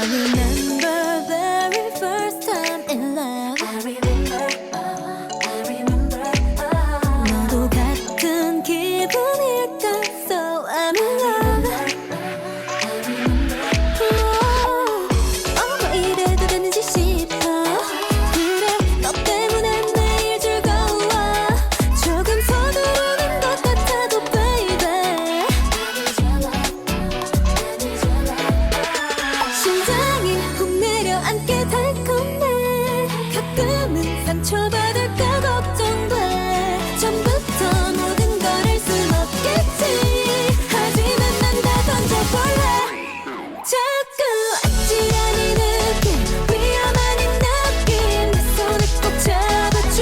remember very first time in love. I remember. 너도 같은 기분일까? So I'm in love. 왜 이래도 되는지 싶어. 그래 너 때문에 매일 즐거워. 조금 서두르는 것 같아도 baby. 심장이 훅 내려앉게 달콤해. 가끔은 상처받을까 걱정돼. 처음부터 모든 걸 할 순 없겠지. 하지만 난 다 던져볼래. 자꾸 아찔한 이 느낌, 위험한 이 느낌. 내 손을 꼭 잡아줘.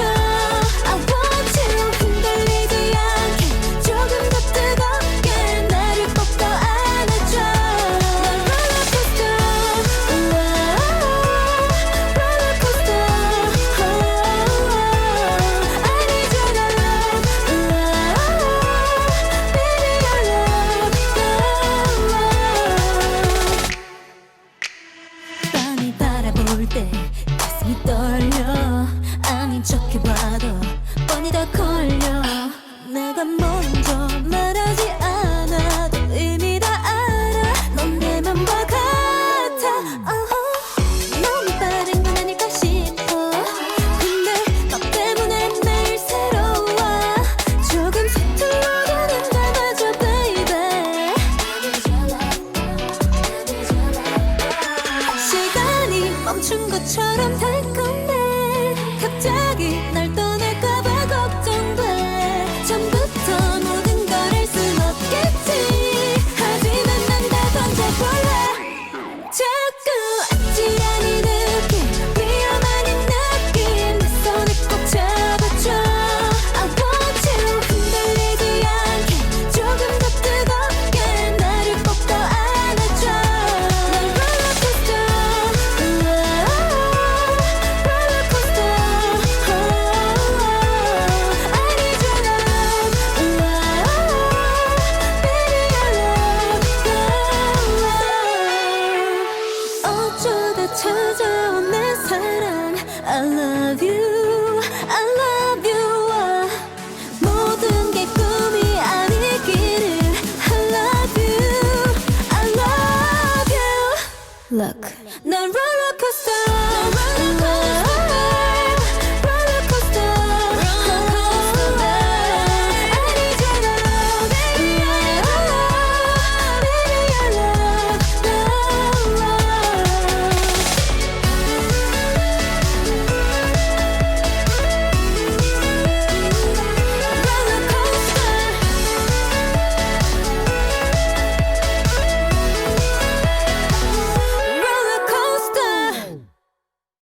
I want you. 흔들리지 않게 조금 더 뜨겁게 나를 꼭 더 안아줘. 난 롤러코스터, 롤러코스터. I need your love, baby your love. 빤히 바라볼 때 가슴이 떨려. 아닌 척해봐도 뻔히 다 걸려. 내가 먼저 말하지 않아도 이미 다 알아. 넌 내 맘과 같아. 너무 빠른 건 아닐까 싶어. 근데 너 때문에 매일 새로워. 조금 서툴러도 난 감아줘 baby. 시간이 멈춘 것처럼 달콤해. 갑자기 날 떠날까봐 걱정돼. 처음부터 모든 걸 할 순 없겠지. 하지만 난 다 던져볼래. 자꾸 아찔한 이 느낌, 위험한 이 느낌. 내 손을 꼭 잡아줘. I want you. 흔들리지 않게 조금 더 뜨겁게 나를 꼭 더 안아줘. 난 롤러코스터, 롤러코스터. I need your love, baby your love. 어쩌다 찾아온 내 사랑. I love you, I love you. 모든 게 꿈이 아니기를. I love you, I love you. Look, 난 롤러코스터, 롤러코스터.